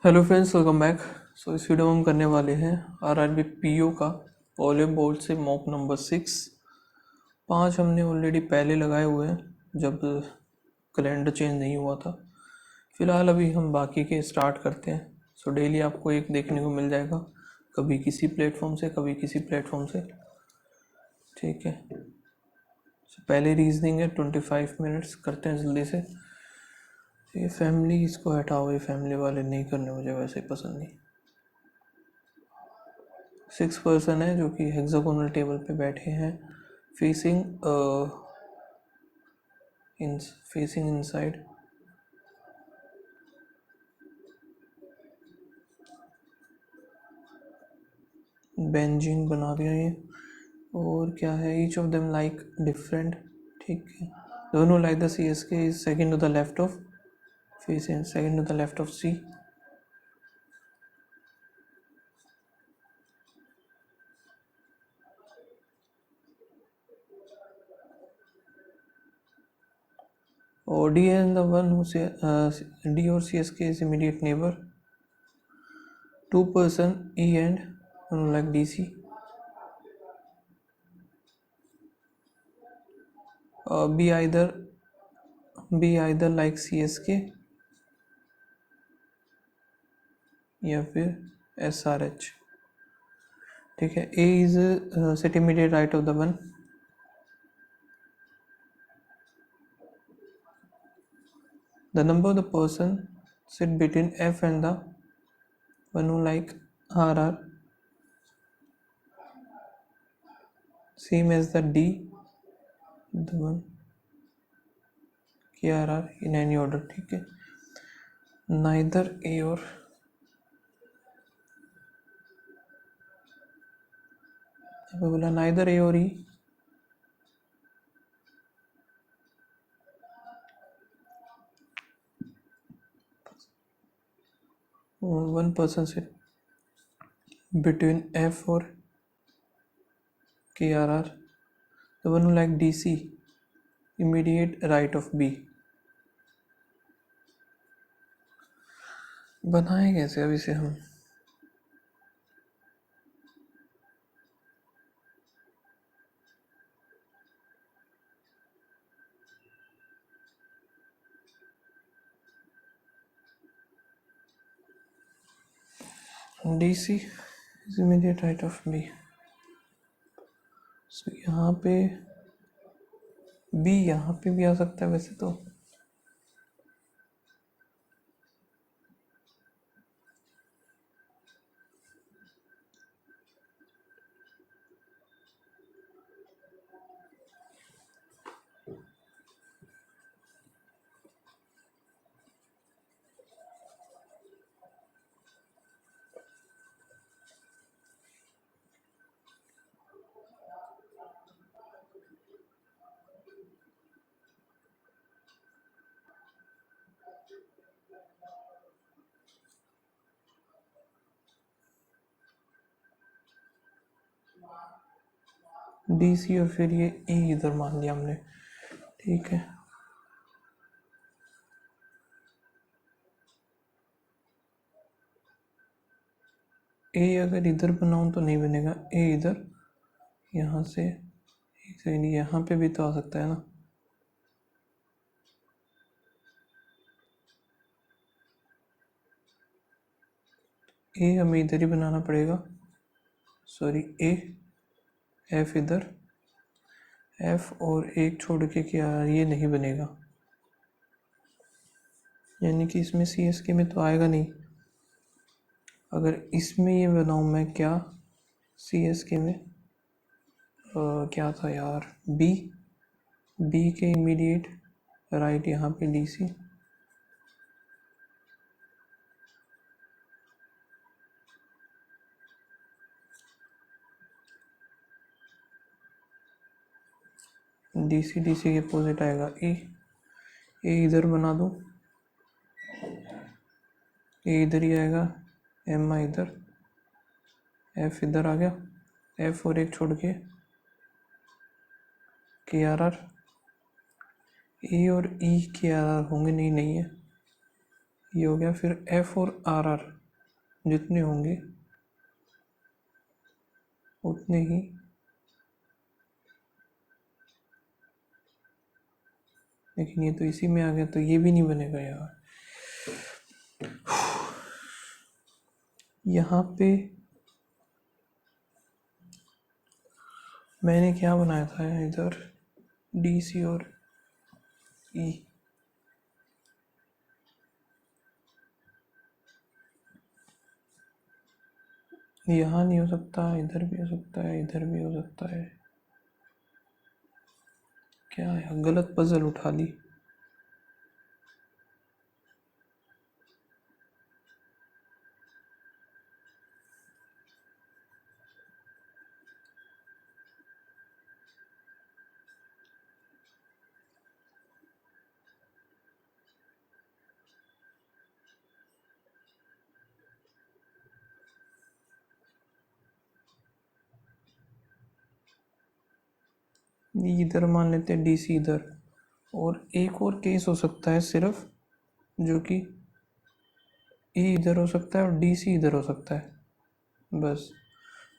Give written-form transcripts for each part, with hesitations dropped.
Hello friends, welcome back. इस video में हम करने वाले हैं आरआरबी पीओ का ओले बोर्ड से मॉक नंबर 6। 5 हमने ऑलरेडी पहले लगाए हुए हैं जब कैलेंडर चेंज नहीं हुआ था। फिलहाल अभी हम बाकी के स्टार्ट करते हैं। डेली आपको एक देखने को मिल जाएगा, कभी किसी प्लेटफॉर्म से कभी किसी प्लेटफॉर्म से। ठीक है, पहले रीजनिंग है 25 मिनट्स, करते हैं जल्दी से। ये फैमिली इसको हटाओ, ये फैमिली वाले नहीं करने, मुझे वैसे ही पसंद नहीं। 6 पर्सन है जो कि हेक्सागोनल टेबल पे बैठे हैं, फेसिंग फेसिंग इनसाइड। बेंजीन बना दिया ये। और क्या है, each of them like different. ठीक है, दोनों like the C S K is second to the left of facing, second to the left of C. और D and the one who say D और C S K is immediate neighbour. 2 person E and like D C. B either like C S K या फिर S R H. ठीक है, A is set immediate right of the one. The number of the person sit between F and the one who like R are same as the D, the one K R are in any order. ठीक है, neither A or बोला neither A और E one person sit between F और K R are the one who like DC immediate right of B। बनाए कैसे अब इसे हम? DC is immediate right of B। so यहाँ पे B यहाँ पे भी आ सकता है वैसे तो। DC और फिर ये E इधर मान लिया हमने। ठीक है, ए अगर इधर बनाऊं तो नहीं बनेगा। ए इधर, यहाँ से एक सेकेंड, यहाँ पे भी तो आ सकता है ना। ए हमें इधर ही बनाना पड़ेगा, सॉरी ए, एफ इधर, एफ और एक छोड़ के क्या, ये नहीं बनेगा, यानी कि इसमें सी एस के में तो आएगा नहीं। अगर इसमें ये बनाऊँ मैं, क्या सी एस के में क्या था यार, बी, बी के इमीडिएट राइट यहाँ पे डी सी। डी सी के अपोजिट आएगा ए। ए इधर बना दूँ, ए इधर ही आएगा, एम आई इधर, एफ इधर आ गया, एफ और एक छोड़ के के आर आर। ए और ई के आर आर होंगे नहीं, नहीं है, ये हो गया। फिर एफ और आर आर जितने होंगे उतने ही लेकिन ये तो इसी में आ गया, तो ये भी नहीं बनेगा यार। यहाँ पे मैंने क्या बनाया था इधर, डी सी और ई। यहाँ नहीं हो सकता, इधर भी हो सकता है, इधर भी हो सकता है। क्या है, गलत पजल उठा ली। इधर मान लेते हैं डी सी इधर, और एक और केस हो सकता है सिर्फ, जो कि ई इधर हो सकता है और डी सी इधर हो सकता है बस।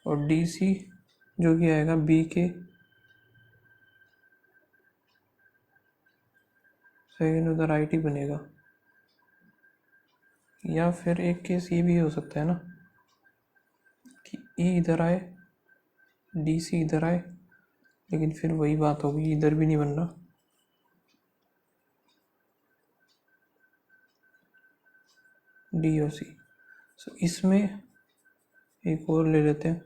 और डी सी जो कि आएगा बी के सेकेंड उधर आई टी बनेगा। या फिर एक केस ये भी हो सकता है ना कि ई इधर आए, डी सी इधर आए, लेकिन फिर वही बात होगी, इधर भी नहीं बन रहा। डी और सी, सो इसमें एक और ले लेते हैं,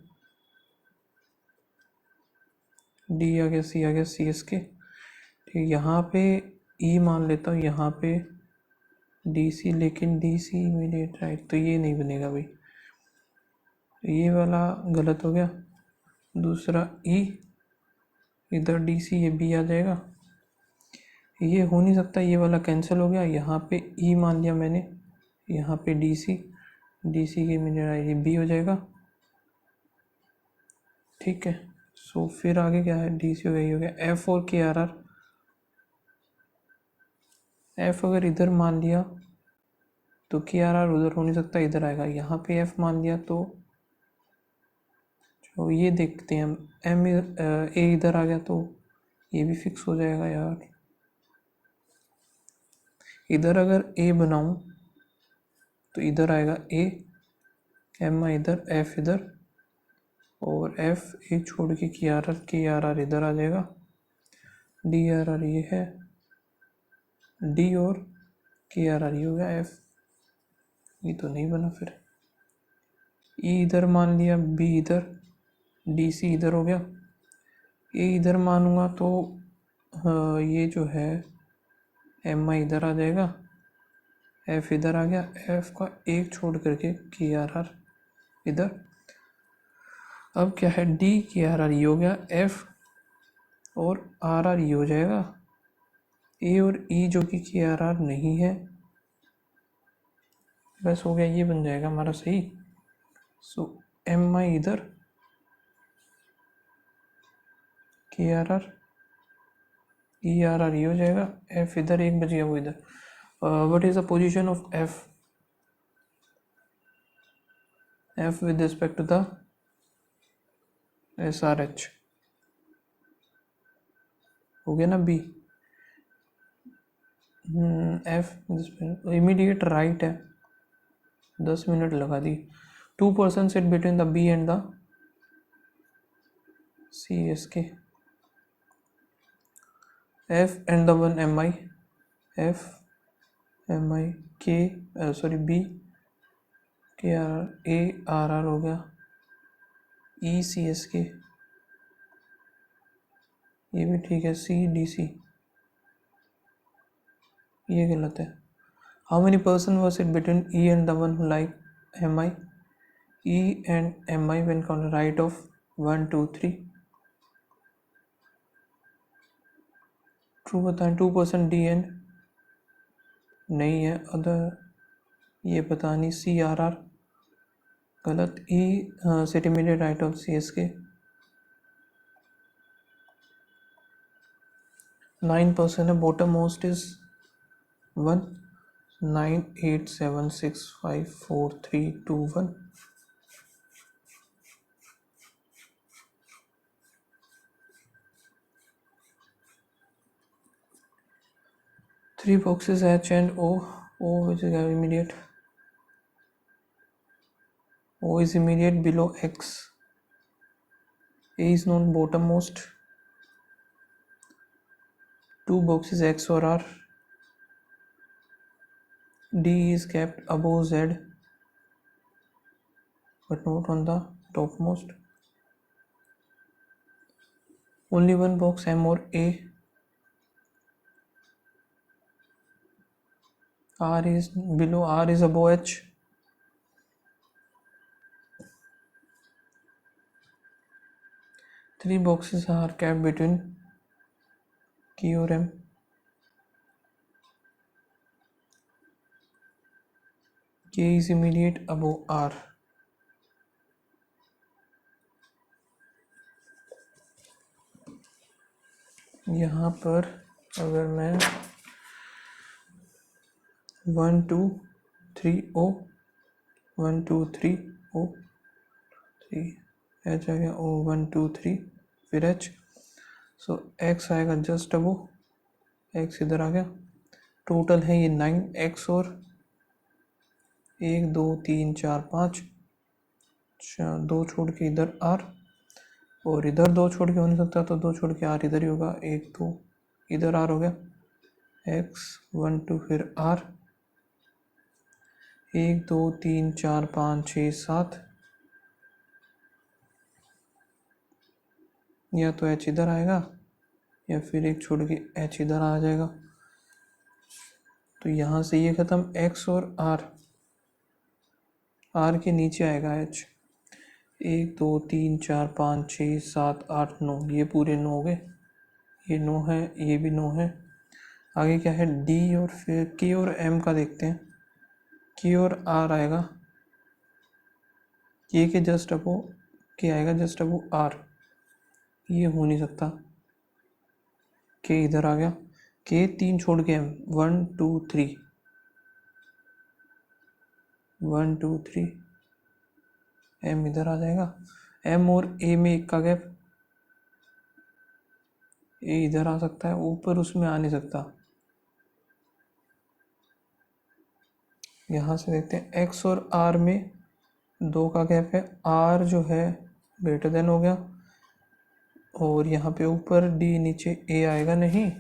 डी आ गया, सी आ गया, सी एस के। ठीक, यहाँ पे ई मान लेता हूँ, यहाँ पे डी सी, लेकिन डी सी इमीडिएट राइट, तो ये नहीं बनेगा भाई, ये वाला गलत हो गया। दूसरा ई इधर डी सी, ये बी आ जाएगा, ये हो नहीं सकता, ये वाला कैंसिल हो गया। यहाँ पे ई मान लिया मैंने, यहाँ पे डी सी, डी सी के इमीडिएट आई बी हो जाएगा। ठीक है, सो फिर आगे क्या है, डी सी हो गया। एफ और के आर आर, एफ अगर इधर मान लिया तो के आर आर उधर हो नहीं सकता, इधर आएगा। यहाँ पे एफ मान लिया तो जो ये देखते हैं हम, एम ए इधर आ गया तो ये भी फिक्स हो जाएगा यार। इधर अगर ए बनाऊं तो इधर आएगा ए, एम आई इधर, एफ इधर, और एफ एक छोड़ के आर आर इधर आ जाएगा। डी आर आर ये है, डी और के आर आर ये हो गया। एफ ये तो नहीं बना, फिर ई इधर मान लिया, बी इधर, डी सी इधर हो गया। ए इधर मानूंगा तो ये जो है एम आई इधर आ जाएगा, एफ इधर आ गया, एफ का एक छोड़ करके के आर आर इधर। अब क्या है, डी के आर आर ये हो गया, एफ और आर आर ये हो जाएगा। ए और ई जो कि के आर आर नहीं है, बस हो गया, ये बन जाएगा हमारा सही। सो एम आई इधर, K R R, E R R ये हो जाएगा, एफ इधर एक बच गया वो इधर। What is the position of F, F with respect to the S R H, हो गया ना बी। एफ इमीडिएट राइट है, 10 मिनट लगा दी। 2% set between the B and the C S K, F and the one M I, F M I K sorry B K R, A R R हो गया, ई सी S के ये भी ठीक है, सी डी सी ये गलत है। How many person was it between E and the one like M I, E and M I when count right of 1 2 3, true बताएं। 2% डी एंड नहीं है, अदर ये पता नहीं, सी आर आर गलत, E city immediate right of C S K 9% है, bottom most is 1, 987654 321. Three boxes H and O. O which is immediate. O is immediate below X. A is not bottommost. Two boxes X or R. D is kept above Z but not on the topmost. Only one box M or A. R is below, R is above H. Three boxes are kept between Q or M. K is immediate above R. यहाँ पर अगर मैं 1 2 3 O 1 2 3 O 3 H आ गया O 1 2 3 फिर H. सो X आएगा just अबो, X इधर आ गया. Total है ये 9 X और 1 2 3 4 5 दो छोड़ के इधर R और इधर दो छोड़ के हो नहीं सकता तो दो छोड़ के R इधर ही होगा. 1 2 इधर R हो गया. X 1 2 फिर R 1 2 3 4 5 6 7 या तो H इधर आएगा या फिर एक छोड़ के H इधर आ जाएगा. तो यहाँ से ये ख़त्म. X और R के नीचे आएगा H. 1 2 3 4 5 6 7 8 9 ये पूरे 9 हो गए. ये 9 है, ये भी 9 है. आगे क्या है D और फिर K और M का देखते हैं. K और R आएगा, K के जस्ट अबो K आएगा जस्ट अबो R. ये हो नहीं सकता. K इधर आ गया. K 3 छोड़ के M 1 2 3 1 2 3 M इधर आ जाएगा. M और A में एक का गैप. A इधर आ सकता है, ऊपर उसमें आ नहीं सकता. यहाँ से देखते हैं X और R में 2 का गैप है. R जो है ग्रेटर देन हो गया और यहाँ पे ऊपर D नीचे A आएगा नहीं.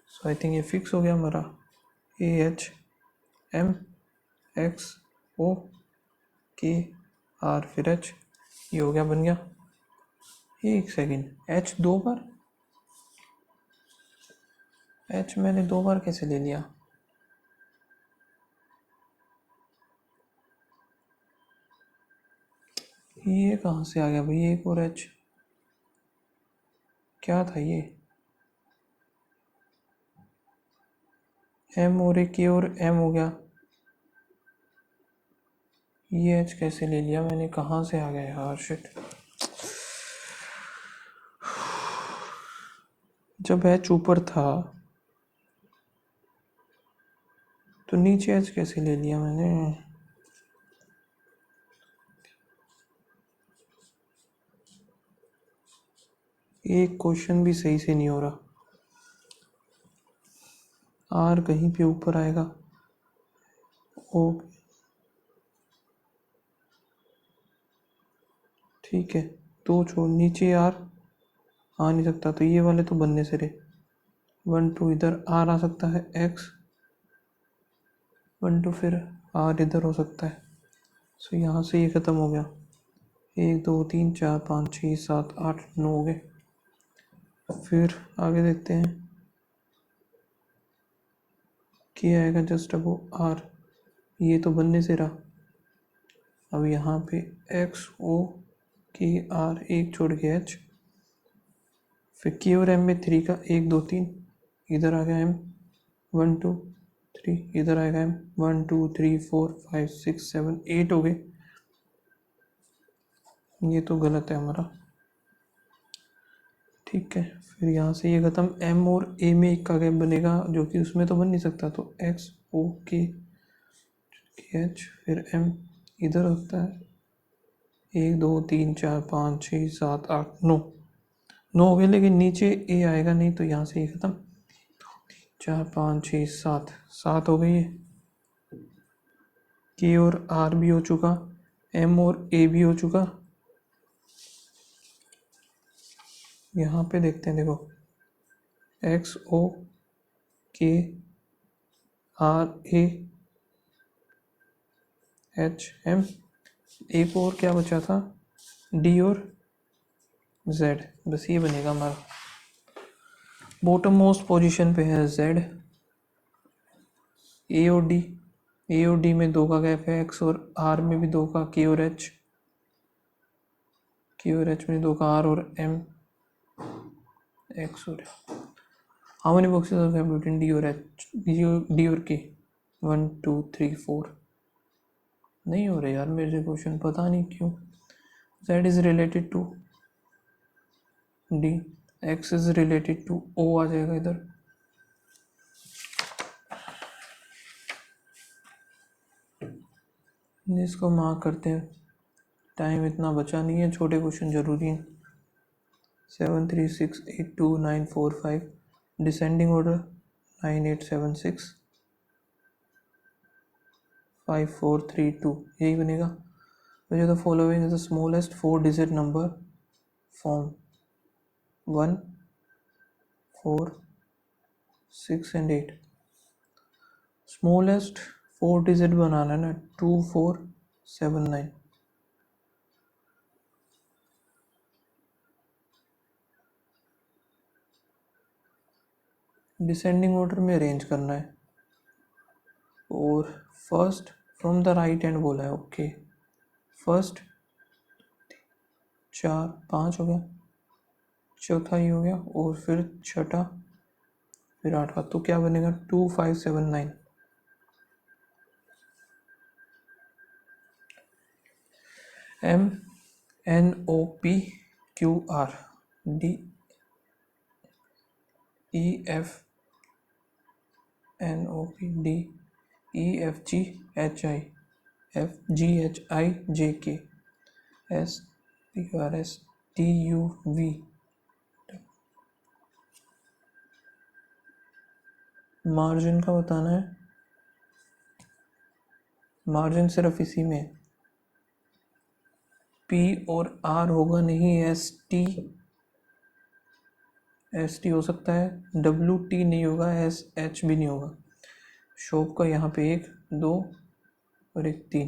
सो आई थिंक ये फिक्स हो गया हमारा. AH M X O K R फिर H. ये हो गया, बन गया. एक सेकेंड, H 2 बार, H मैंने 2 बार कैसे ले लिया? ये कहाँ से आ गया भाई? एक और H क्या था ये? M और एक K और M हो गया. ये H कैसे ले लिया मैंने? कहाँ से आ गया यार? शिट. जब H ऊपर था तो नीचे H कैसे ले लिया मैंने? एक क्वेश्चन भी सही से नहीं हो रहा. R कहीं पे ऊपर आएगा. ओ ठीक है, तो छोड़, नीचे R आ नहीं सकता तो ये वाले तो बनने से रहे. 1 2 इधर R आ सकता है. X 1 2 फिर R इधर हो सकता है. सो यहाँ से ये ख़त्म हो गया. 1 2 3 4 5 6 7 8 9 हो गए. फिर आगे देखते हैं. K आएगा जस्ट अबो R. ये तो बनने से रहा. अब यहाँ पे X O K R एक छोड़ के H. फिर K और M में 3 का 1 2 3 इधर आ गया M 1 2 3 इधर आएगा M 1 2 3 4 5 6 7 8 हो गए. ये तो गलत है हमारा. ठीक है, फिर यहाँ से ये ख़त्म. M और A में एक का गैप बनेगा जो कि उसमें तो बन नहीं सकता. तो X O K T H फिर एम इधर होता है 1 2 3 4 5 6 7 8 9 9 हो गया, लेकिन नीचे ए आएगा नहीं तो यहाँ से ये खत्म। 4 5 6 7 7 हो गई है। के और आर भी हो चुका, एम और ए भी हो चुका। यहाँ पे देखते हैं, देखो एक्स ओ के आर ए एच एम, एक और क्या बचा था, डी और जेड। बस ये बनेगा हमारा। बॉटम मोस्ट पोजीशन पे है जेड, ए और डी, ए और डी में 2 का गैप है, एक्स और आर में भी 2 का, के और एच, के और एच में 2 का, आर और एम, एक्स और how many boxes are there between D और एच, डी और के, 1 2 3 4। नहीं हो रहे यार मेरे से क्वेश्चन, पता नहीं क्यों। z is related to D, x is related to o आ जाएगा इधर। इसको मार्क करते हैं, टाइम इतना बचा नहीं है, छोटे क्वेश्चन जरूरी हैं। 7 3 6 8 2 9 4 5, डिसेंडिंग ऑर्डर 9 8 7 6 5 4 3 2, यही बनेगा। Which of the following is the smallest 4-digit number? Form 1 4 6 and 8। Smallest 4 digit बनाना है ना, 2 4 7 9। डिसेंडिंग ऑर्डर में अरेंज करना है, और first from the right hand बोला है। ओके, फर्स्ट 4 5 हो गया, चौथा ही हो गया, और फिर छठा, फिर आठवां, तो क्या बनेगा 2 5 7 9। M N O P Q R D E F N O P D E F G H I F G H I J K S P R S T U V. Margin का बताना है, margin सिर्फ इसी में है। P और are होगा नहीं, एस टी हो सकता है, डब्ल्यू टी नहीं होगा, एस एच भी नहीं होगा। शॉप का यहाँ पे 1 2 और 1 3।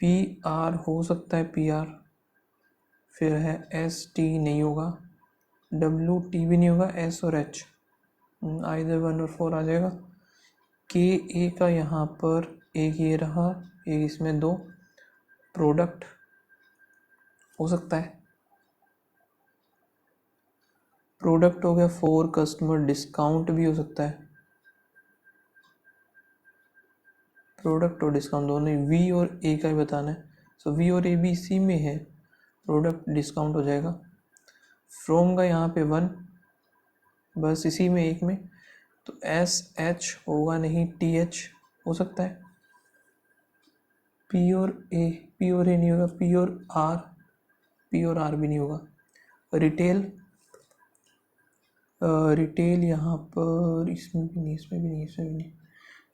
पी आर हो सकता है, पी आर, फिर है एस टी नहीं होगा, डब्ल्यू टी भी नहीं होगा, एस और एच आइदर 1 और 4 आ जाएगा। के ए का यहाँ पर एक ये रहा, एक इसमें 2, प्रोडक्ट हो सकता है, प्रोडक्ट हो गया 4, कस्टमर डिस्काउंट भी हो सकता है, प्रोडक्ट और डिस्काउंट दोनों ही, वी और ए का ही बताना है। सो वी और ए बी सी में है, प्रोडक्ट डिस्काउंट हो जाएगा। फ्रॉम का यहाँ पे 1, बस इसी में एक में, तो एस एच होगा नहीं, टी एच हो सकता है। पी और ए, पी और ए नहीं होगा, पी और आर, पी और आर भी नहीं होगा। रिटेल, रिटेल यहाँ पर इसमें भी नहीं, इसमें भी नहीं, इसमें भी नहीं,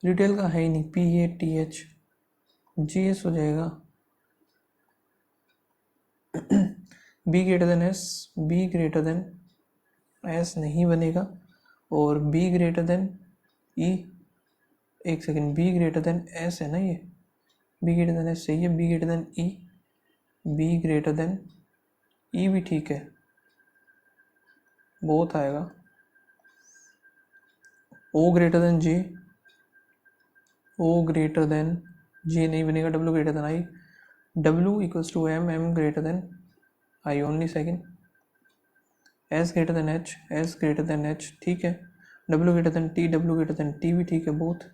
रिटेल का है ही नहीं। P A T H G S हो जाएगा। B greater than S, B greater than S नहीं बनेगा, और बी ग्रेटर देन ई, एक second, B greater than S है ना, ये बी ग्रेटर देन एस सही है, B greater than E, B greater than E भी ठीक है, बहुत आएगा। O greater than J, O greater than J नहीं बनेगा, W greater than I, W equals to M, M greater than I only second, S greater than H, S greater than H ठीक है, W greater than T, W greater than T भी ठीक है, both.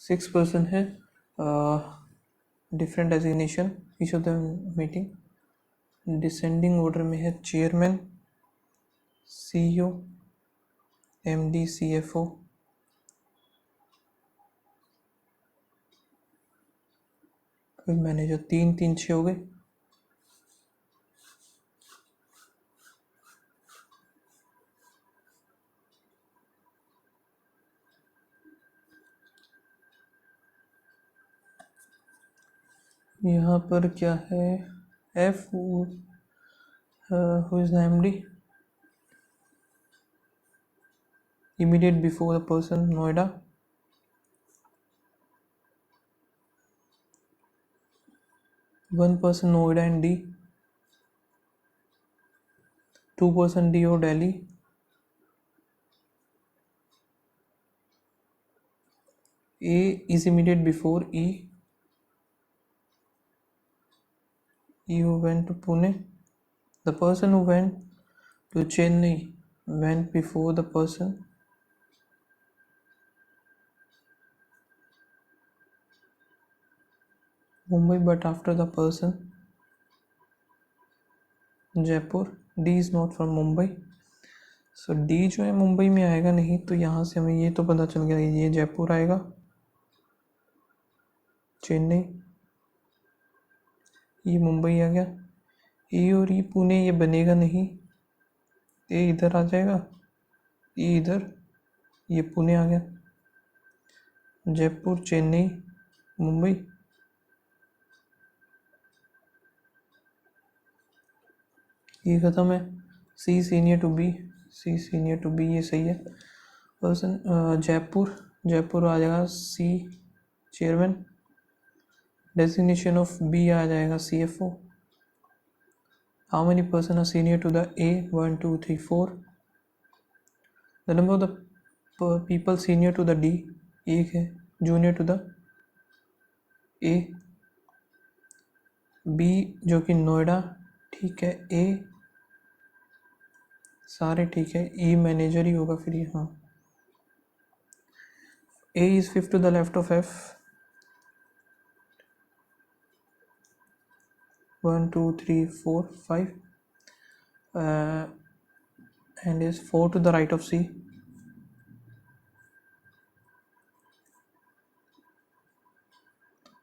Six person है, different designation each of the meeting. Descending order में है chairman, CEO, MD, CFO, फिर manager. 3 3 6 हो गए। यहाँ पर क्या है, F who is the MD, immediate before the person Noida, one person Noida and D, 2 person D or Delhi, A is immediate before E who went to Pune. The person who went to Chennai went before the person Mumbai, but after the person Jaipur. D is not from Mumbai, so D जो है मुंबई में आएगा नहीं, तो यहाँ से हमें ये तो पता चल गया ये जयपुर आएगा, चेन्नई, ये मुंबई आ गया। ए और ई पुणे ये बनेगा नहीं, ए इधर आ जाएगा, ई इधर, ये पुणे आ गया, जयपुर, चेन्नई, मुंबई। ये ख़त्म है। C senior to B, C senior to B, ये सही है। पर्सन जयपुर, जयपुर आ जाएगा C chairman. Designation of B आ जाएगा CFO। How many person are senior to the A, 1 2 3 4। The number of the people senior to the D, 1 है। Junior to the A, B जो कि नोएडा, ठीक है। ए सारे ठीक है, ई मैनेजर ही होगा फिर ये, हाँ। A is 5th to the left of F, 1 2 3 4 5, and is 4 to the right of C.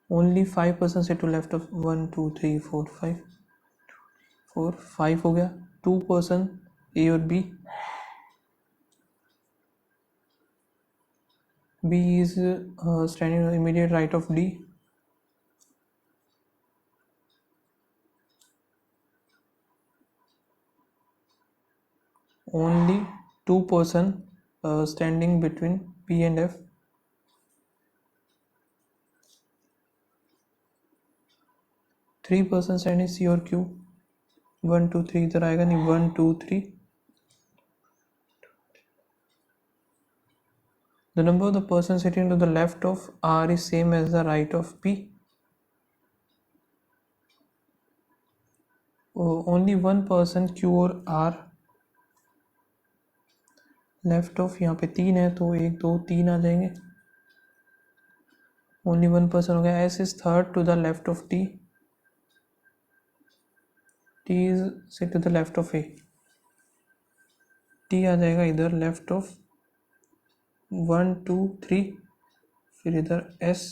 Only 5% sit to left of 1 2 3 4 5 4 5 हो गया। 2% A और B, B is standing on the immediate right of D. Only 2% standing between P and F. Three person standing C और Q, 1 2 3 इधर आएगा नहीं, 1 2 3। The number of the person sitting to the left of R is same as the right of P. Only one person Q और R left of, यहाँ पे 3 है तो 1 2 3 आ जाएंगे। ओनली 1 पर्सन हो गया। S is third to the left of T, T is sit to the left of A, T आ जाएगा इधर लेफ्ट ऑफ 1 2 3, फिर इधर S,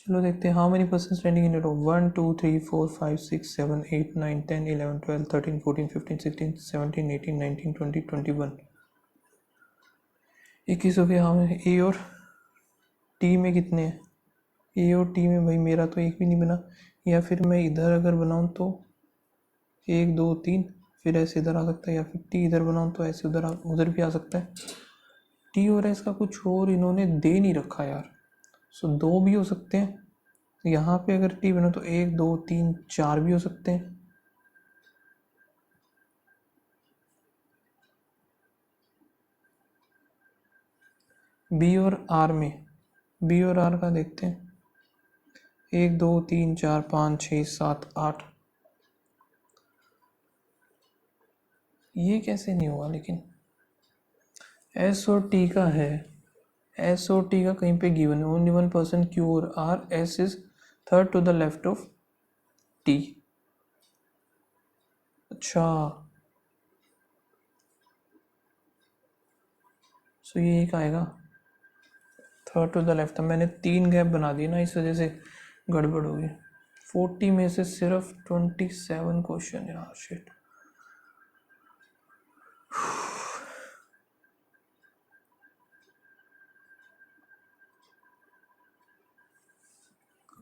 चलो देखते हैं। How many person standing in a row, 1 2 3 4 5 6 7 8 9 10 11 12 13 14 15 16 17 18 19 20 21, 21 हो गया। हाँ ए और टी में कितने हैं, ए और टी में भाई मेरा तो एक भी नहीं बना, या फिर मैं इधर अगर बनाऊँ तो 1 2 3, फिर ऐसे इधर आ सकता है, या फिर टी इधर बनाऊँ तो ऐसे उधर भी आ सकता है। टी और एस का कुछ और इन्होंने दे नहीं रखा यार, सो 2 भी हो सकते हैं। यहाँ पे अगर टी बना तो 1 2 3 4 भी हो सकते हैं। बी और आर में, बी और आर का देखते हैं। 1 2 3 4 5 6 7 8, ये कैसे नहीं होगा लेकिन? एस और टी का है, एस और टी का कहीं पे गिवन है, ओनली 1% क्यू और R, S is third to the left of T. अच्छा, सो ये एक आएगा थर्ड टू द लेफ्ट। मैंने 3 गैप बना दिए ना, इस वजह से गड़बड़ होगी। 40 में से सिर्फ 27 क्वेश्चन, यार शिट।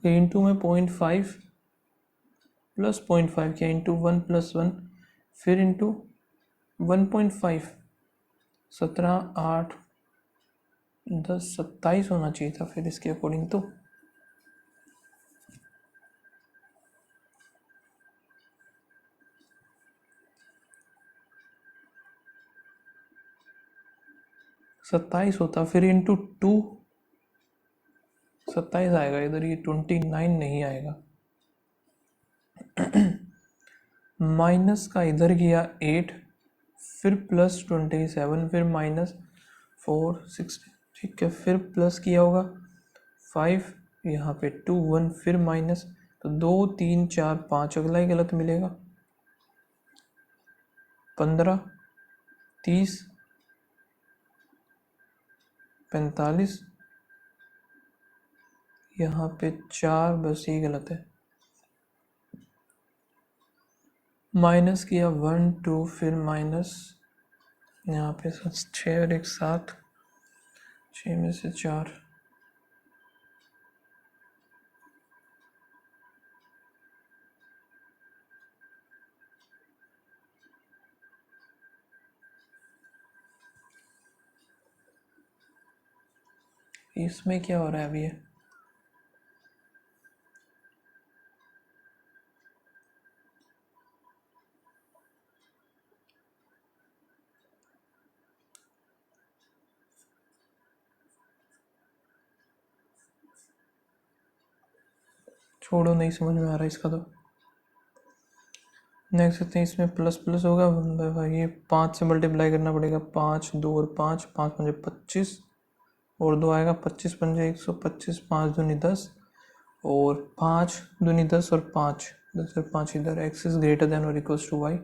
इंटू में 0.5 प्लस 0.5 किया, इंटू 1 प्लस 1, फिर इंटू 1.5, 17, 8, 10, 27 होना चाहिए था फिर इसके अकॉर्डिंग तो। सत्ताईस होता, फिर इंटू 2, 27 आएगा इधर, ये 29 नहीं आएगा। माइनस का इधर गया 8, फिर प्लस 27, फिर माइनस 4, 6, ठीक है, फिर प्लस किया होगा 5, यहाँ पे 2, 1, फिर माइनस, तो 2, 3, 4, 5, अगला ही गलत मिलेगा। 15, 30, 45, यहाँ पे 4, बस ये गलत है। माइनस किया 1, 2, फिर माइनस, यहाँ पे 6 और 1 7, 6 में से 4, इसमें क्या हो रहा है अभी ये? छोड़ो, नहीं समझ में आ रहा इसका तो। नेक्स्ट करते हैं, इसमें प्लस प्लस होगा भाई, ये 5 से मल्टीप्लाई करना पड़ेगा। 5, 2 और 5, 5 पंजे 25 और 2 आएगा, 25 पंजे 125, 5 दूनी 10 और 5 दूनी 10 और 5, 10 और 5 इधर। एक्स इज ग्रेटर देन और इक्वल्स टू वाई,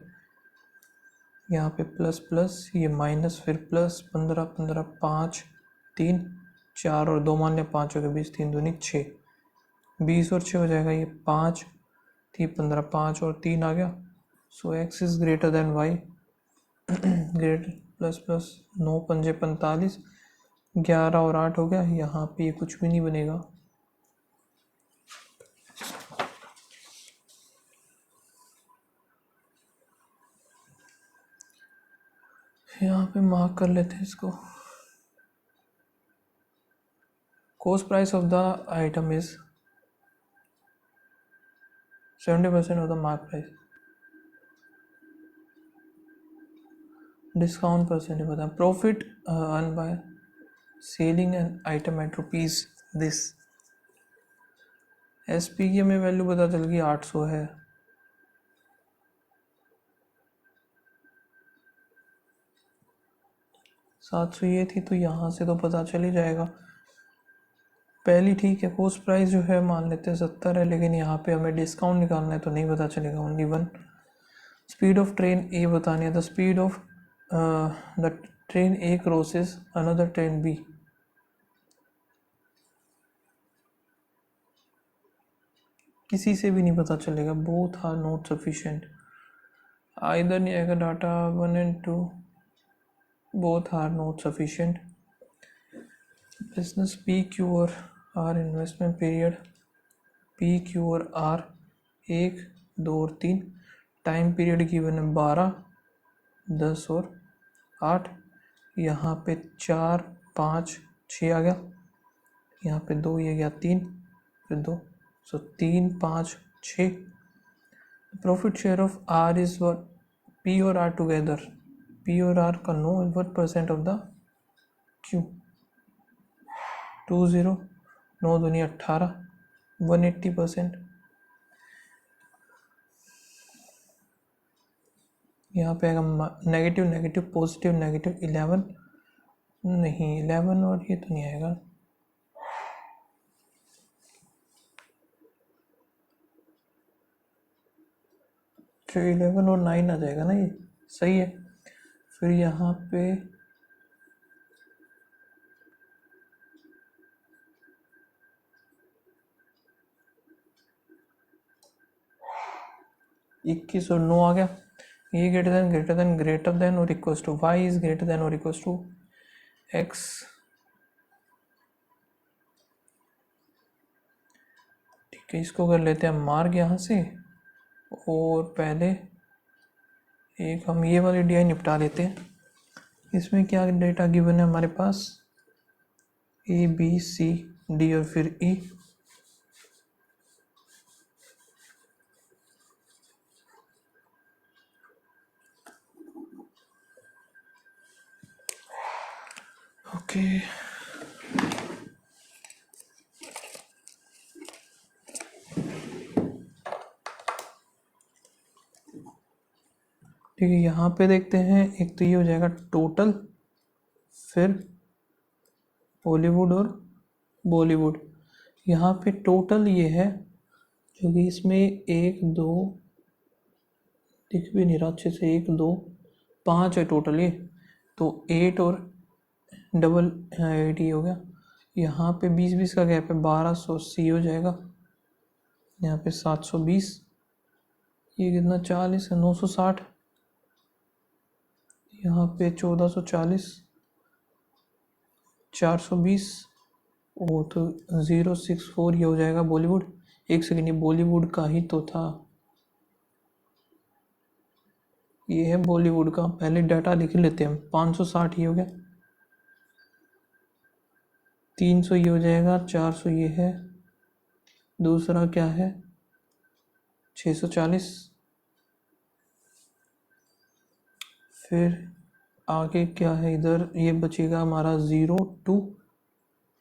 यहाँ पे प्लस प्लस, ये माइनस, फिर प्लस, 15, 15, 5, 3, 4 और 2 मान लिया, 5 हो गया 20, 3 दूनी 6, 20 और 6 हो जाएगा, ये 5 थी 15, 5 और 3 आ गया। So X is greater than Y, greater plus plus, 9 पंजे 45, 11 और 8 हो गया, यहाँ पे ये कुछ भी नहीं बनेगा। यहाँ पे मार्क कर लेते हैं इसको। Cost price of the item is 70% of the mark price. Discount percentage बता। Profit earn by selling an item at rupees this. S P की हमें वैल्यू पता चल गई 800 है। सात सौ ये थी, तो यहाँ से तो पता चल ही जाएगा। पहली ठीक है, कॉस्ट प्राइस जो है मान लेते हैं 70 है, लेकिन यहाँ पे हमें डिस्काउंट निकालना है तो नहीं पता चलेगा, only 1। Speed of train A बतानी है, the speed of the train A crosses another train B. किसी से भी नहीं पता चलेगा, both are not sufficient. Either नहीं आएगा data 1 and 2, both are not sufficient. Business P Q और R investment period P Q और आर 1, 2 और 3। टाइम पीरियड गिवन है 12, 10 और 8। यहाँ पे 4, 5, 6 आ गया, यहाँ पे 2, ये गया 3, फिर 2, so 3, 5, 6। Profit share of R is what? P और आर टुगेदर, पी और आर का no, what percent of the Q? 20, 9 दूनी 18, 180%। यहाँ पे आएगा नेगेटिव नेगेटिव पॉजिटिव नेगेटिव 11 नहीं 11 और ये तो नहीं आएगा, तो 11 और 9 आ जाएगा ना, ये सही है। फिर यहाँ पे इक्कीस और 9 आ गया। ये ग्रेटर देन और equal to Y is greater than और इक्वल टू एक्स। ठीक है, इसको कर लेते हैं मार्क यहाँ से, और पहले एक हम ये वाली डी आई निपटा लेते हैं। इसमें क्या डेटा गिवन है हमारे पास, ए बी सी डी और फिर ई। ओके ठीक है, यहाँ पे देखते हैं। एक तो ये हो जाएगा टोटल, फिर हॉलीवुड और बॉलीवुड। यहाँ पे टोटल ये है, जो कि इसमें 1 2 दिख भी नहीं रहा अच्छे से, 1 2 5 है टोटल ये, तो 8 और डबल 8 ही हो गया। यहाँ पे 20-20 का गैप है, 1280 हो जाएगा। यहाँ पे 720, ये कितना 40 है, 960। यहाँ पे 1440, 420, वो तो 064 ये हो जाएगा बॉलीवुड। एक सेकेंड, ये बॉलीवुड का ही तो था, ये है बॉलीवुड का। पहले डाटा लिख लेते हैं हम। 560 ये हो गया, 300 ये हो जाएगा, 400 ये है, दूसरा क्या है 640, फिर आगे क्या है इधर, ये बचेगा हमारा 0 2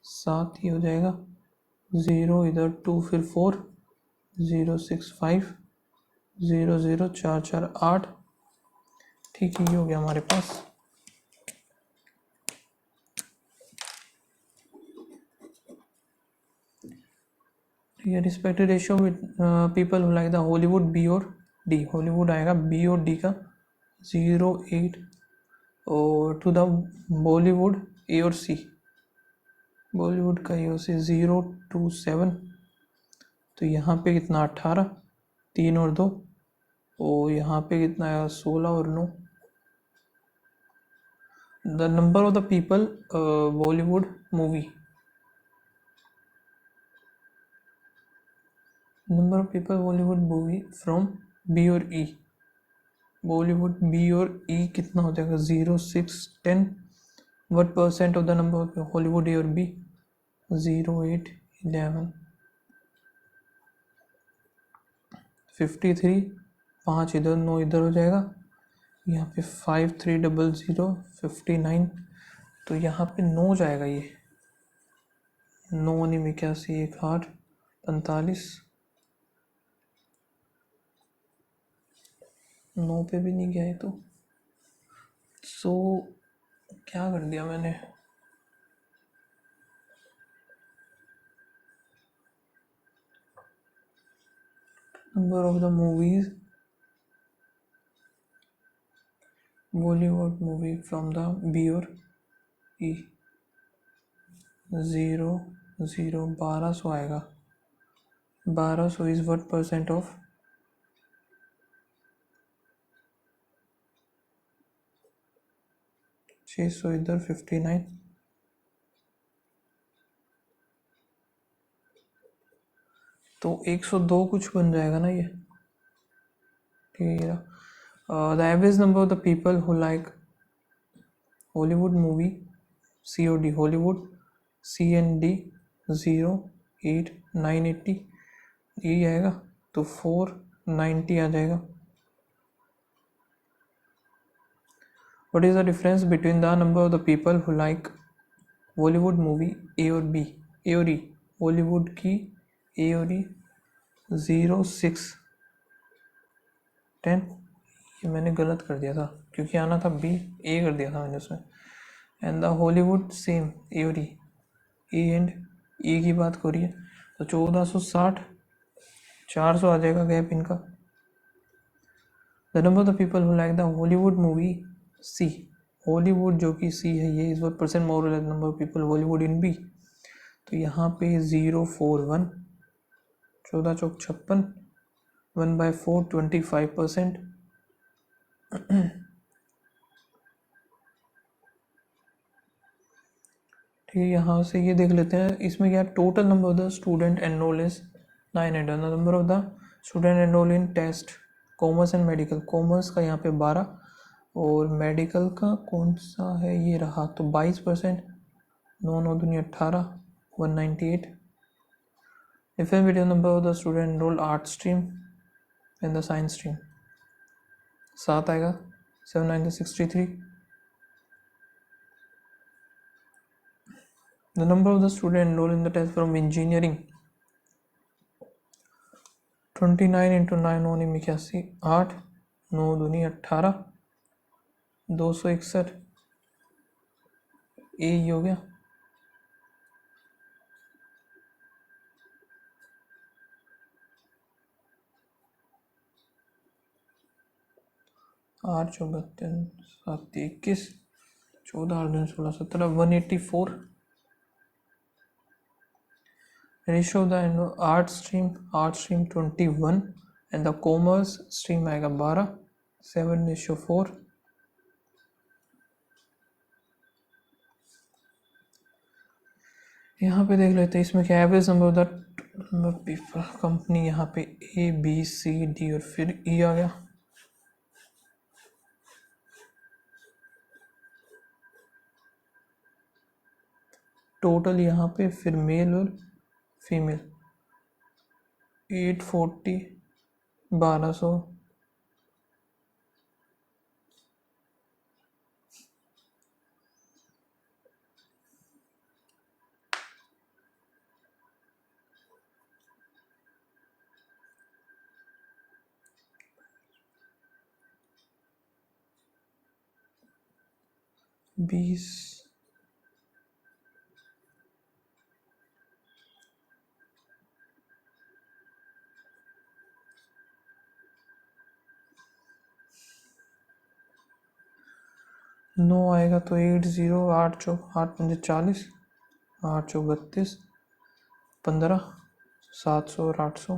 7 ये हो जाएगा, 0 इधर 2 फिर 4 065 00 448। ठीक है, ये हो गया हमारे पास। Respected ratio with people who like the Hollywood B और डी। हॉलीवुड आएगा बी और डी का 08, और टू द बॉलीवुड ए और सी, बॉलीवुड का ए और सी 027। तो यहाँ पे कितना 18, 3 और 2, और यहाँ पे कितना आया 16 और 9। The number of the people Bollywood movie, number of people Bollywood movie from B और ई। बॉलीवुड बी और ई कितना हो जाएगा 0 6 10। What percent of the number of Hollywood A और बी 0 8 11 53, 5 इधर 9 इधर हो जाएगा। यहाँ पे 5 3 0 0 59, तो यहाँ पे 9 जाएगा। ये 9 नहीं 81 1 8 45, 9 पे भी नहीं गया है, तो सो क्या कर दिया मैंने, number of the movies Bollywood movie from the B और ई 0 0 1200 आएगा। 1200 इज वट परसेंट ऑफ 600 इधर 59, तो 102 कुछ बन जाएगा ना ये। ठीक है, the average number of the people who like Hollywood movie C और D, Hollywood C and D 0 8 980, यही आएगा, तो 490 आ जाएगा। What is the difference between the number of the people who like Bollywood movie A और B, A और E? Bollywood की A और E 0 6 10, ये मैंने गलत कर दिया था क्योंकि आना था बी, ए कर दिया था मैंने उसमें। एंड द हॉलीवुड सेम ए और ई एंड ई की बात हो रही है तो 1460, 400 आ जाएगा गैप इनका। The number of the people who like the Hollywood movie C, Hollywood जो कि सी है ये is 1% more like number of people Hollywood in B, तो यहाँ पे 041, 14 चौक 56, 1/4 25%। ठीक है, यहाँ से ये देख लेते हैं इसमें क्या total number of the student enrol is 900, number of the student enrol in test commerce and medical, commerce का यहाँ पे 12 और मेडिकल का कौन सा है ये रहा तो 22%, 9 दूनी 18, 198। Difference between number of the student enrol art stream and the science stream 7 आएगा, 7 9 63। The number of the students enrolled in the test from engineering 29 into 9 होनी 81, 8 9 दूनी 18, 261, ए ही हो गया। आठ 32 7 21, 14 8 16 17, 184। Ratio of the art stream 21 and the commerce stream आएगा 12, 7:4। यहाँ पे देख लेते हैं इसमें क्या average number of the people company, यहाँ पे ए बी सी डी और फिर ई आ गया। टोटल यहाँ पे फिर मेल और फीमेल 840, 1200, बीस, नौ आएगा तो 80, 8 चौक 8 पंजे 40, 8 चौक 32, 15, 700 और 800।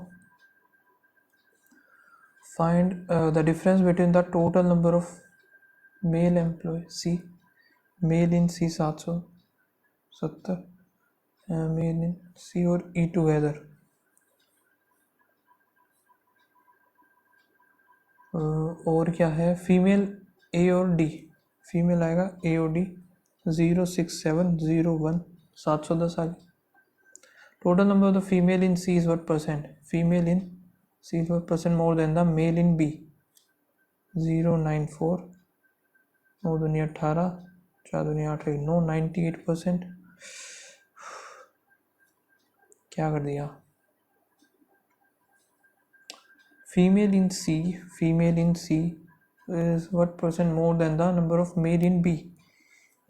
Find the difference between the total number of male employ C, male in C 770, male in C और ई टुगेदर और क्या है फीमेल ए और डी, फीमेल आएगा ए और डी 06701, 710 आ गया। Total number of the female in C is what percent, female in C is what percent more than the male in B, 094, 9 दूनी 18, 4 दूनी 8 9, 98%। क्या कर दिया, female in C is what percent more than the number of male in B,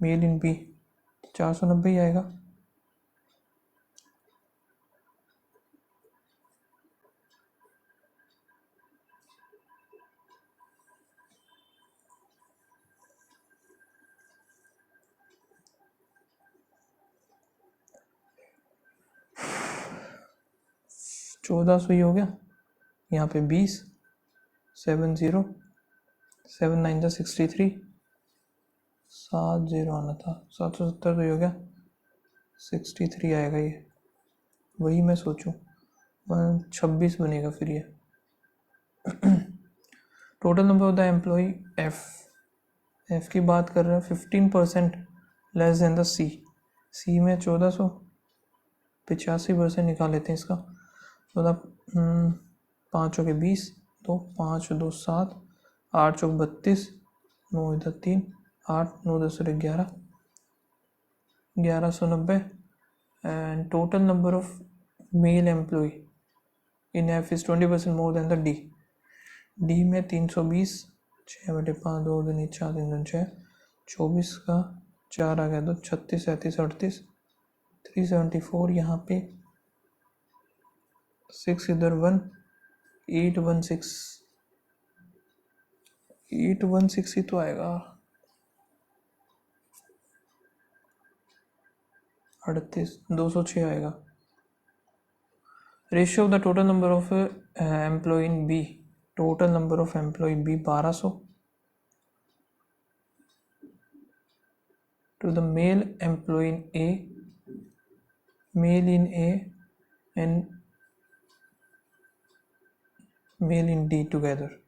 male in B 490 ही आएगा। चौदह सौ ही हो गया, यहाँ पे 20, 70, 7 9 63, 70 आना था, 770 तो ही हो गया, 63 आएगा ये, वही मैं सोचूं 26 बनेगा फिर ये। Total number of the employee F की बात कर रहे हैं 15% लेस देन द सी में 1400, 85% निकाल लेते हैं इसका, तो 5 के 20, तो 5 2 7, 8 चौक 32, 9 इधर 3, 8 9 10 11, 1190 and total number of male employee in F is 20% more than the D में 320, 6/5, 2 दूनी 4, 3 दूनी 6, 24 का 4 आ गया तो 36, 37, 38, 374। यहाँ पे 6 इधर 1, 816, 816 ही तो आएगा। 38, 206 आएगा। Ratio of the total number of employee in B, total number of employee B 1200 to the male employee in A, male in A and male in D together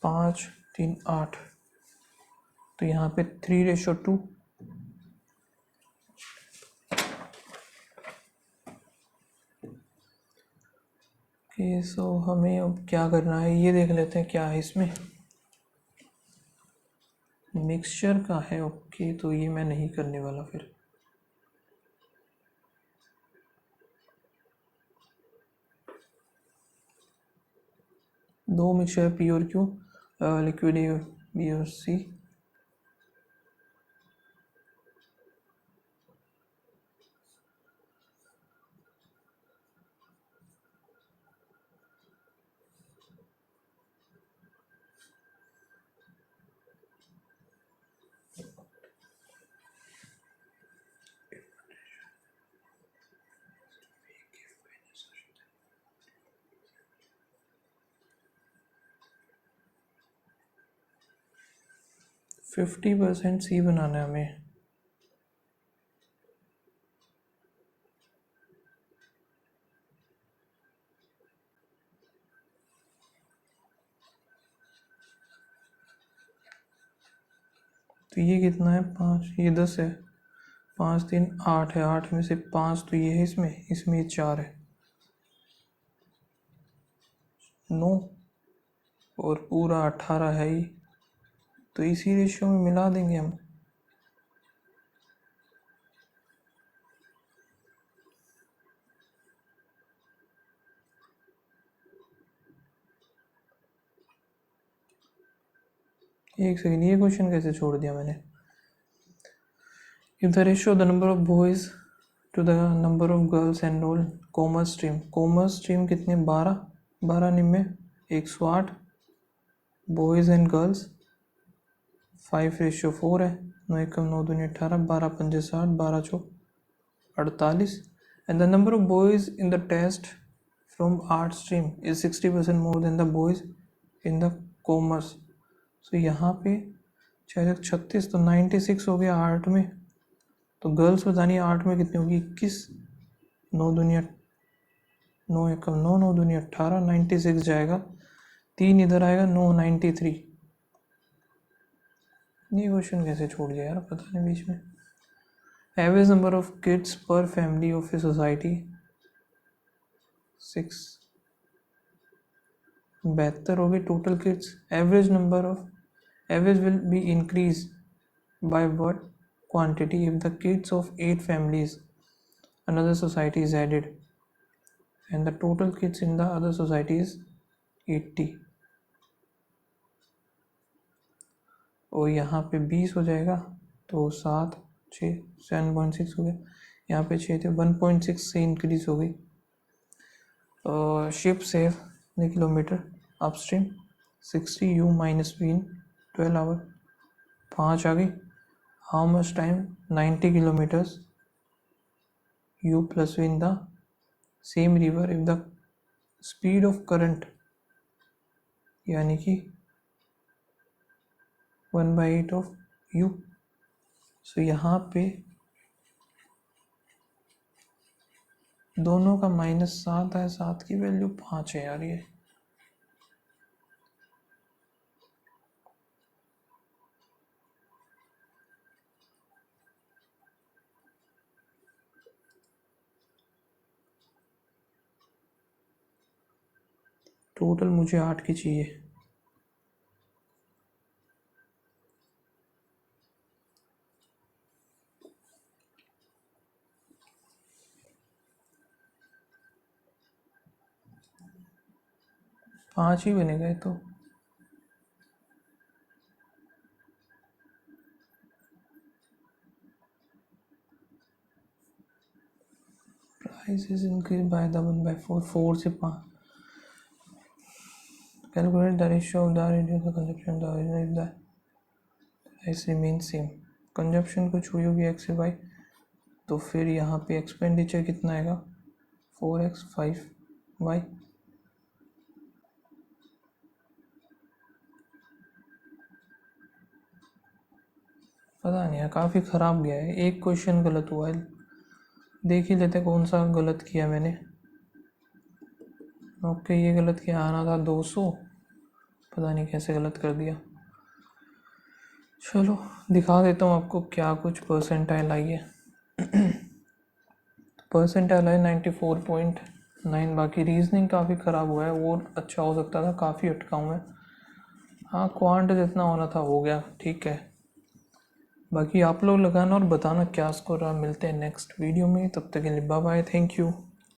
5, 3, 8। तो यहाँ पे 3:2। ओके, सो हमें अब क्या करना है ये देख लेते हैं क्या है इसमें। मिक्सचर का है। ओके, तो ये मैं नहीं करने वाला फिर। दो मिक्सचर पी और क्यू, लिक्विड ए बी और सी। तो 50% सी बनाना है हमें। तो ये कितना है 5, ये 10 है, 5, 3, 8 है, 8 में से 5 तो ये है इसमें, इसमें ये 4 है, 9 और पूरा 18 है ही। तो इसी रेशियो में मिला देंगे हम। एक सेकेंड, ये क्वेश्चन कैसे छोड़ दिया मैंने। If the ratio the number of boys to the number of girls enrol commerce stream, commerce stream कितने 12, 12 निम्न 108, बॉयज़ एंड गर्ल्स 5:4 है, 9 एकम 9 दूनी 18, 12 पंजे 60, 12 चौक 48। And the number of boys in the test from art stream is 60% more than the boys in the commerce. So यहाँ पे 36, तो 96 हो गया आर्ट में। तो गर्ल्स बतानी आर्ट में कितनी होगी 21, 9 दूनी 9 एकम 9, 9 दूनी 18, 96 जाएगा, 3 इधर आएगा 9, 93। ये क्वेश्चन कैसे छोड़ दिया यार, पता नहीं बीच में। एवरेज नंबर ऑफ किड्स पर फैमिली ऑफ ए सोसाइटी 6, 72 हो गई total kids. Average number of, average will be increase by what quantity if the kids of 8 families another society is added and the total kids in the other society is 80। और यहाँ पे 20 हो जाएगा, तो 7, 6, 7.6 हो गया। यहाँ पे 6 थे, 1.6 से इंक्रीज हो गई। Ship save the kilometre upstream 60 u minus V in 12 hour, 5 आ गई। How much time 90 kilometres u plus V in the same river if the speed of current यानी कि 1/8 ऑफ u। सो यहाँ पे दोनों का -7 है, 7 की वैल्यू 5 है यार। ये टोटल मुझे 8 की चाहिए। पाँच ही बनेगा ये तो। Price is increase by the 1/4 4 से 5 calculate the ratio of the radius the consumption the if the price remain same consumption कुछ हुई होगी x से y तो फिर यहाँ पे एक्सपेंडिचर कितना आएगा 4x 5y पता नहीं है काफ़ी ख़राब गया है एक क्वेश्चन गलत हुआ है देख ही लेते कौन सा गलत किया मैंने ओके ये गलत किया आना था 200 पता नहीं कैसे गलत कर दिया चलो दिखा देता हूँ आपको क्या कुछ परसेंटाइल आई है परसेंटाइल है 94.9 बाकी रीजनिंग काफ़ी ख़राब हुआ है वो अच्छा हो सकता था काफ़ी अटका हूँ मैं हाँ क्वांट जितना होना था हो गया ठीक है बाकी आप लोग लगाना और बताना क्या स्कोर रहा मिलते हैं नेक्स्ट वीडियो में तब तक के लिए बाय बाय थैंक यू